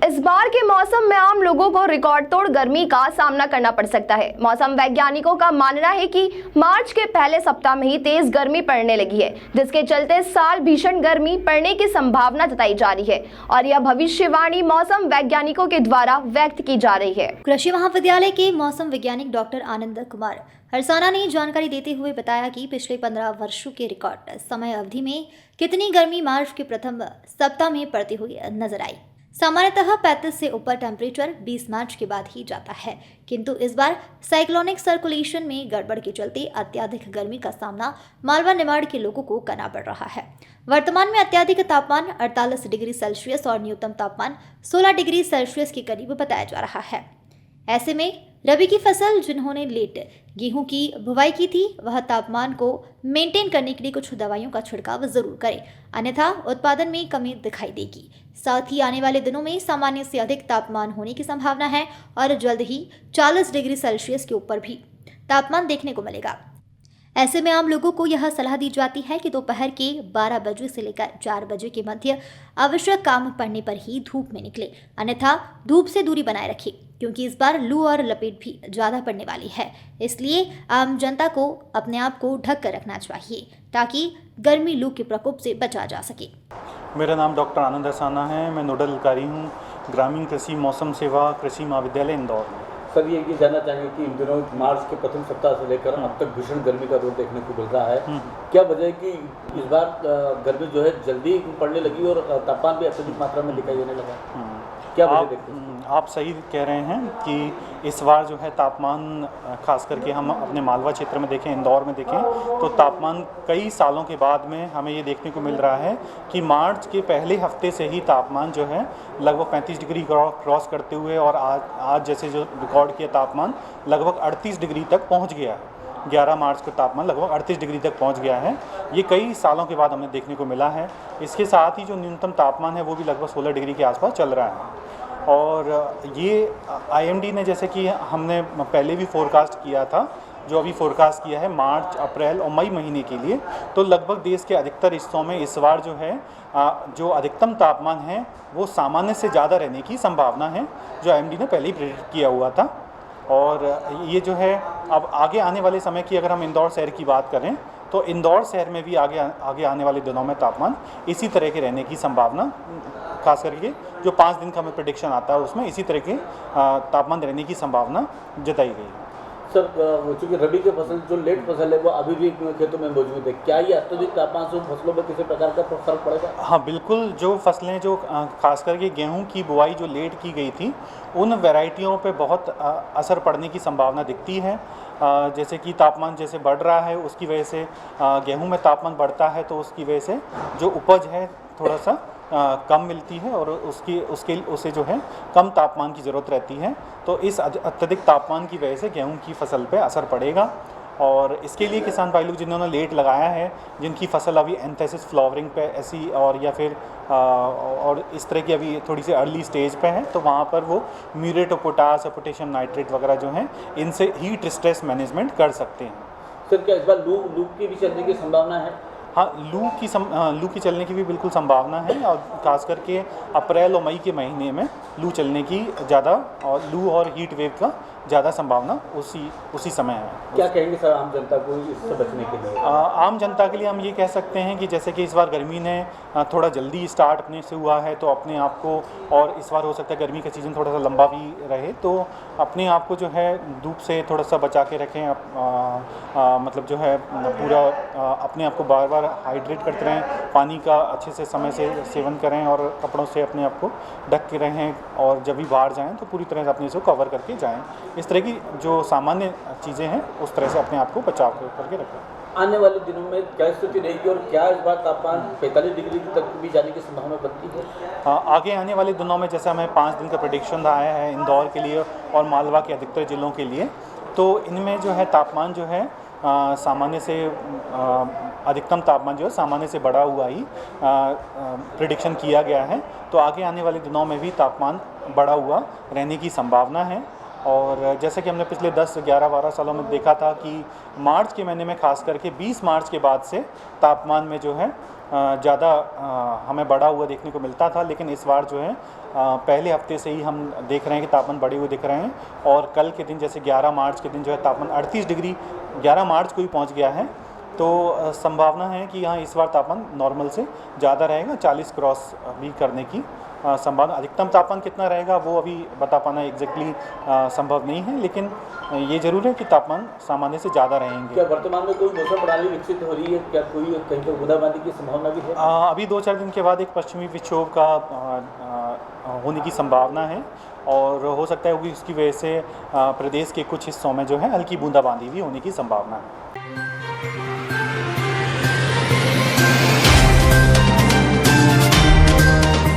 इस बार के मौसम में आम लोगों को रिकॉर्ड तोड़ गर्मी का सामना करना पड़ सकता है। मौसम वैज्ञानिकों का मानना है कि मार्च के पहले सप्ताह में ही तेज गर्मी पड़ने लगी है, जिसके चलते इस साल भीषण गर्मी पड़ने की संभावना जताई जा रही है और यह भविष्यवाणी मौसम वैज्ञानिकों के द्वारा व्यक्त की जा रही है। कृषि महाविद्यालय के मौसम वैज्ञानिक डॉक्टर आनंद कुमार हरसाना ने जानकारी देते हुए बताया कि पिछले 15 वर्षों के रिकॉर्ड समय अवधि में कितनी गर्मी मार्च के प्रथम सप्ताह में पड़ती हुई नजर आई। सामान्यतः 35 से ऊपर टेम्परेचर 20 मार्च के बाद ही जाता है, किंतु इस बार साइक्लोनिक सर्कुलेशन में गड़बड़ के चलते अत्यधिक गर्मी का सामना मालवा निमाड़ के लोगों को करना पड़ रहा है। वर्तमान में अत्यधिक तापमान 48 डिग्री सेल्सियस और न्यूनतम तापमान 16 डिग्री सेल्सियस के करीब बताया जा रहा है। ऐसे में रबी की फसल जिन्होंने लेट गेहूं की बुवाई की थी, वह तापमान को मेंटेन करने के लिए कुछ दवाइयों का छिड़काव जरूर करें, अन्यथा उत्पादन में कमी दिखाई देगी। साथ ही आने वाले दिनों में सामान्य से अधिक तापमान होने की संभावना है और जल्द ही 40 डिग्री सेल्सियस के ऊपर भी तापमान देखने को मिलेगा। ऐसे में आम लोगों को यह सलाह दी जाती है कि दोपहर के 12 बजे से लेकर 4 बजे के मध्य आवश्यक काम पड़ने पर ही धूप में निकले, अन्यथा धूप से दूरी बनाए रखें, क्योंकि इस बार लू और लपेट भी ज़्यादा पड़ने वाली है। इसलिए आम जनता को अपने आप को ढक कर रखना चाहिए ताकि गर्मी लू के प्रकोप से बचा जा सके। मेरा नाम डॉक्टर आनंद हरसाना है। मैं नोडल अधिकारी हूँ ग्रामीण कृषि मौसम सेवा कृषि महाविद्यालय इंदौर में। सर ये जानना चाहेंगे कि इन दिनों मार्च के प्रथम सप्ताह से लेकर अब तक भीषण गर्मी का दौर देखने को मिल रहा है। क्या वजह है कि इस बार गर्मी जो है जल्दी पड़ने लगी और तापमान भी अत्यधिक मात्रा में दिखाई देने लगा? क्या वजह देखते हैं? आप सही कह रहे हैं कि इस बार जो है तापमान, खास करके हम अपने मालवा क्षेत्र में देखें, इंदौर में देखें, तो तापमान कई सालों के बाद में हमें ये देखने को मिल रहा है कि मार्च के पहले हफ्ते से ही तापमान जो है लगभग 35 डिग्री क्रॉस करते हुए और आज जैसे जो रिकॉर्ड किया तापमान लगभग 38 डिग्री तक पहुँच गया है। 11 मार्च का तापमान लगभग 38 डिग्री तक पहुंच गया है। ये कई सालों के बाद हमें देखने को मिला है। इसके साथ ही जो न्यूनतम तापमान है वो भी लगभग 16 डिग्री के आसपास चल रहा है। और ये आईएमडी ने, जैसे कि हमने पहले भी फोरकास्ट किया था, जो अभी फोरकास्ट किया है मार्च, अप्रैल और मई महीने के लिए, तो लगभग देश के अधिकतर हिस्सों में इस बार जो है जो अधिकतम तापमान है वो सामान्य से ज़्यादा रहने की संभावना है, जो आईएमडी ने पहले ही प्रेडिक्ट किया हुआ था। और ये जो है अब आगे आने वाले समय की अगर हम इंदौर शहर की बात करें तो इंदौर शहर में भी आगे आने वाले दिनों में तापमान इसी तरह के रहने की संभावना, खास करके जो 5 दिन का हमें प्रेडिक्शन आता है उसमें इसी तरह के तापमान रहने की संभावना जताई गई है। सर चूँकि रबी की फसल जो लेट फसल है वो अभी भी खेतों में मौजूद है, क्या ये अत्यधिक तापमान से फसलों में किसी प्रकार का फर्क पड़ेगा? हाँ बिल्कुल, जो फसलें जो खास करके गेहूं की बुआई जो लेट की गई थी उन वैरायटियों पे बहुत असर पड़ने की संभावना दिखती है। जैसे कि तापमान जैसे बढ़ रहा है उसकी वजह से गेहूं में तापमान बढ़ता है तो उसकी वजह से जो उपज है थोड़ा सा कम मिलती है और उसे जो है कम तापमान की ज़रूरत रहती है। तो इस अत्यधिक तापमान की वजह से गेहूं की फसल पे असर पड़ेगा और इसके लिए किसान भाई लोग जिन्होंने लेट लगाया है, जिनकी फसल अभी एंथेसिस फ्लावरिंग पे ऐसी और या फिर और इस तरह की अभी थोड़ी सी अर्ली स्टेज पे है, तो वहाँ पर वो म्यूरेट ऑफ पोटास और पोटेशियम नाइट्रेट वगैरह जो हैं इनसे हीट स्ट्रेस मैनेजमेंट कर सकते हैं। सर क्या इस बार लू की भी चलने की संभावना है? हाँ, लू की चलने की भी बिल्कुल संभावना है और खास करके अप्रैल और मई के महीने में लू चलने की ज़्यादा और लू और हीट वेव का ज़्यादा संभावना उसी समय है। क्या कहेंगे सर आम जनता को इससे बचने के लिए? आम जनता के लिए हम ये कह सकते हैं कि जैसे कि इस बार गर्मी ने थोड़ा जल्दी स्टार्ट अपने से हुआ है, तो अपने आप को, और इस बार हो सकता है गर्मी का सीज़न थोड़ा सा लंबा भी रहे, तो अपने आप को जो है धूप से थोड़ा सा बचा के रखें। मतलब जो है पूरा अपने आप को बार बार हाइड्रेट करते रहें, पानी का अच्छे से समय से सेवन करें और कपड़ों से अपने आप को ढक के रहें और जब भी बाहर जाएँ तो पूरी तरह से अपने से कवर करके जाएँ। इस तरह की जो सामान्य चीज़ें हैं उस तरह से अपने आप को बचाव करके रखें। आने वाले दिनों में क्या स्थिति रहेगी और क्या इस बार तापमान 45 डिग्री तक भी जाने की संभावना बनती है? आगे आने वाले दिनों में जैसे हमें 5 दिन का प्रेडिक्शन आया है इंदौर के लिए और मालवा के अधिकतर ज़िलों के लिए, तो इनमें जो है तापमान जो है सामान्य से अधिकतम तापमान जो है सामान्य से बढ़ा हुआ ही प्रेडिक्शन किया गया है। तो आगे आने वाले दिनों में भी तापमान बढ़ा हुआ रहने की संभावना है और जैसे कि हमने पिछले 10, 11, 12 सालों में देखा था कि मार्च के महीने में खास करके 20 मार्च के बाद से तापमान में जो है ज़्यादा हमें बढ़ा हुआ देखने को मिलता था, लेकिन इस बार जो है पहले हफ्ते से ही हम देख रहे हैं कि तापमान बढ़े हुए दिख रहे हैं। और कल के दिन जैसे 11 मार्च के दिन जो है तापमान 38 डिग्री 11 मार्च को ही पहुंच गया है। तो संभावना है कि यहाँ इस बार तापमान नॉर्मल से ज़्यादा रहेगा, 40 क्रॉस भी करने की संभावना। अधिकतम तापमान कितना रहेगा वो अभी बता पाना एग्जैक्टली संभव नहीं है, लेकिन ये ज़रूर है कि तापमान सामान्य से ज़्यादा रहेंगे। क्या वर्तमान में कोई मौसम प्रणाली विकसित हो रही है? क्या कोई कहीं पर बूंदाबांदी की संभावना भी है? अभी 2-4 दिन के बाद एक पश्चिमी विक्षोभ का होने की संभावना है और हो सकता है कि उसकी वजह से प्रदेश के कुछ हिस्सों में जो है हल्की बूंदाबांदी भी होने की संभावना है।